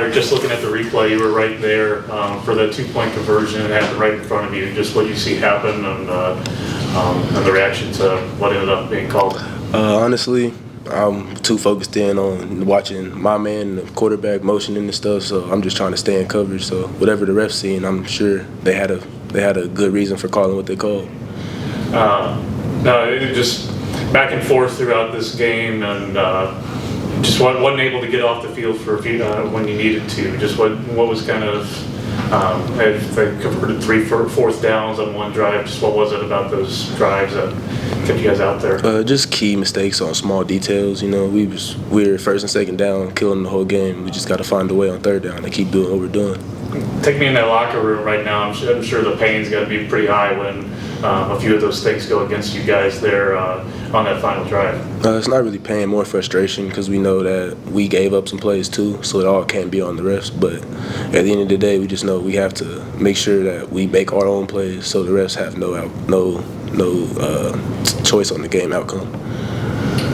Todric, just looking at the replay, you were right there for that 2-point conversion and had it right in front of you. Just what you see happen and the reaction to what ended up being called. Honestly, I'm too focused in on watching my man, the quarterback, motioning and stuff. So I'm just trying to stay in coverage. So whatever the refs seen, I'm sure they had a good reason for calling what they called. No, it just back and forth throughout this game, and just wasn't able to get off the field for when you needed to. Just what was kind of if they converted 3 4th downs on one drive. Just what was it about those drives that kept you guys out there? Just key mistakes on small details. You know, we were 1st and 2nd down, killing the whole game. We just got to find a way on 3rd down to keep doing what we're doing. Take me in that locker room right now. I'm sure the pain's got to be pretty high when a few of those things go against you guys there on that final drive. It's not really pain, more frustration, because we know that we gave up some plays too, so it all can't be on the refs. But at the end of the day, we just know we have to make sure that we make our own plays, so the refs have no choice on the game outcome.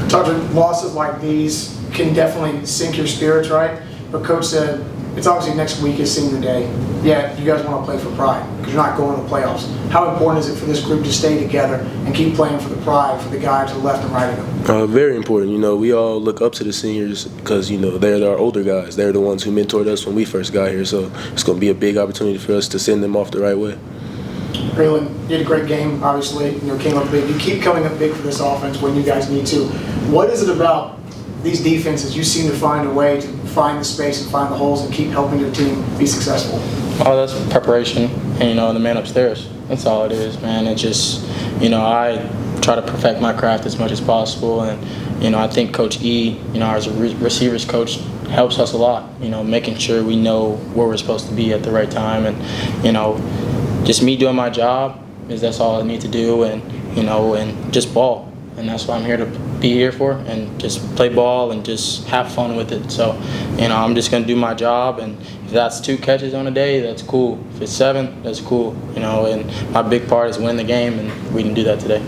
Todric, losses like these can definitely sink your spirits, right? But Coach said it's obviously next week is senior day. Yeah, you guys want to play for pride because you're not going to the playoffs. How important is it for this group to stay together and keep playing for the pride for the guys to the left and right of them? Very important. You know, we all look up to the seniors because, you know, they're our older guys. They're the ones who mentored us when we first got here. So it's going to be a big opportunity for us to send them off the right way. Raylen, you had a great game, obviously. You know, came up big. You keep coming up big for this offense when you guys need to. What is it about these defenses you seem to find a way to find the space and find the holes and keep helping your team be successful? Oh, that's preparation, and, you know, the man upstairs. That's all it is, man. It just, you know, I try to perfect my craft as much as possible, and, you know, I think Coach E, you know, as a receivers coach, helps us a lot, you know, making sure we know where we're supposed to be at the right time, and, you know, just me doing my job is that's all I need to do, and, you know, and just ball. And that's what I'm here to be here for, and just play ball and just have fun with it. So, you know, I'm just going to do my job, and if that's 2 catches on a day, that's cool. If it's 7, that's cool, you know, and my big part is winning the game, and we can do that today.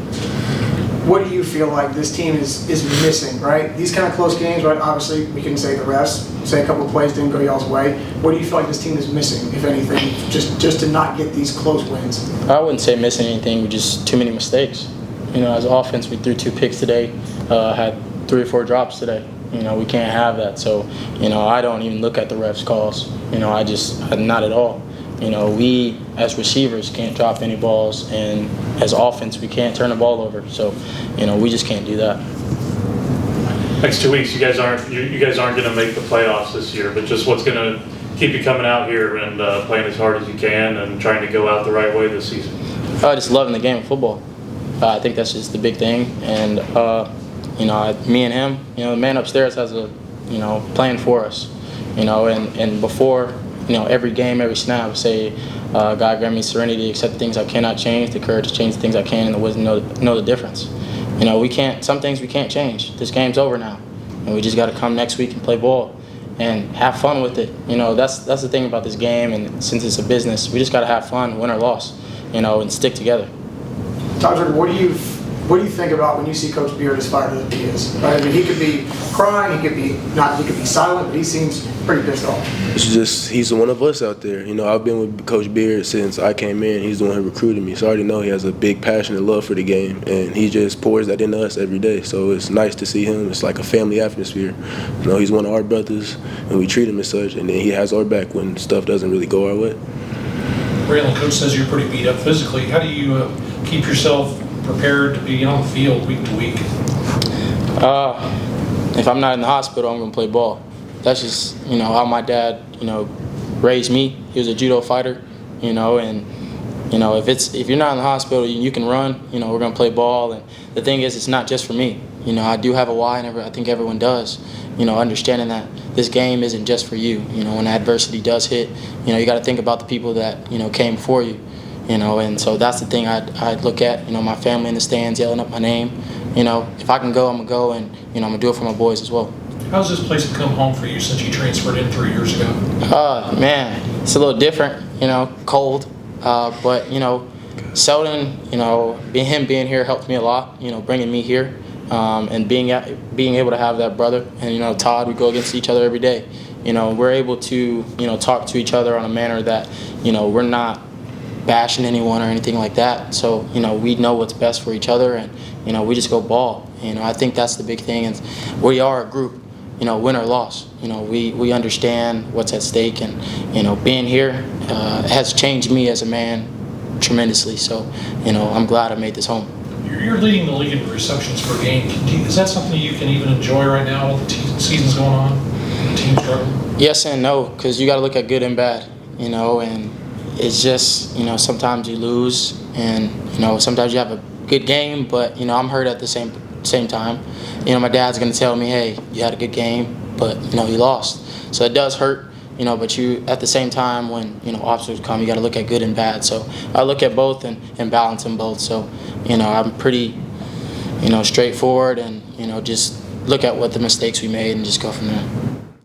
What do you feel like this team is missing, right? These kind of close games, right? Obviously, we can say the refs, say a couple of plays didn't go y'all's way. What do you feel like this team is missing, if anything, just to not get these close wins? I wouldn't say missing anything, but just too many mistakes. You know, as offense, we threw 2 picks today, had 3 or 4 drops today. You know, we can't have that. So, you know, I don't even look at the refs' calls. You know, not at all. You know, we as receivers can't drop any balls, and as offense, we can't turn the ball over. So, you know, we just can't do that. Next 2 weeks, you guys aren't going to make the playoffs this year, but just what's going to keep you coming out here and playing as hard as you can and trying to go out the right way this season? Just loving the game of football. I think that's just the big thing, and you know, me and him, you know, the man upstairs has a, you know, plan for us, you know, and before, you know, every game, every snap, say, God grant me serenity to accept the things I cannot change, the courage to change the things I can, and the wisdom to know the difference. You know, some things we can't change. This game's over now, and we just got to come next week and play ball and have fun with it. You know, that's the thing about this game, and since it's a business, we just got to have fun, win or loss, you know, and stick together. Todric, what do you think about when you see Coach Beard as fired as he is? Right? I mean, he could be crying, he could be silent, but he seems pretty pissed off. It's just he's one of us out there. You know, I've been with Coach Beard since I came in. He's the one who recruited me, so I already know he has a big passion and love for the game, and he just pours that into us every day. So it's nice to see him. It's like a family atmosphere. You know, he's one of our brothers, and we treat him as such, and then he has our back when stuff doesn't really go our way. Raylen, Coach says you're pretty beat up physically. How do you keep yourself prepared to be on the field week to week? If I'm not in the hospital, I'm going to play ball. That's just, you know, how my dad, you know, raised me. He was a judo fighter, you know, and, you know, if you're not in the hospital, you can run, you know, we're going to play ball. And the thing is, it's not just for me. You know, I do have a why, and I think everyone does, you know, understanding that this game isn't just for you. You know, when adversity does hit, you know, you got to think about the people that, you know, came before you. You know, and so that's the thing I'd look at, you know, my family in the stands yelling up my name. You know, if I can go, I'm going to go, and, you know, I'm going to do it for my boys as well. How's this place become home for you since you transferred in 3 years ago? Man, it's a little different, you know, cold. But, you know, Selden, you know, him being here helped me a lot, you know, bringing me here. And being able to have that brother, and, you know, Todd, we go against each other every day. we're able to, talk to each other on a manner that, we're not bashing anyone or anything like that. So, we know what's best for each other, and, we just go ball. I think that's the big thing. And we are a group, win or loss. We understand what's at stake, and, being here has changed me as a man tremendously. So, I'm glad I made this home. You're leading the league in receptions per game. Is that something you can even enjoy right now while the season's going on and the team's struggling? Yes and no, because you got to look at good and bad, and it's just, sometimes you lose, and, sometimes you have a good game, but, I'm hurt at the same time. My dad's going to tell me, hey, you had a good game, but, you lost. So it does hurt, but you, at the same time, when, obstacles come, you got to look at good and bad. So I look at both and balance them both. So, I'm pretty, straightforward, and, just look at what the mistakes we made and just go from there.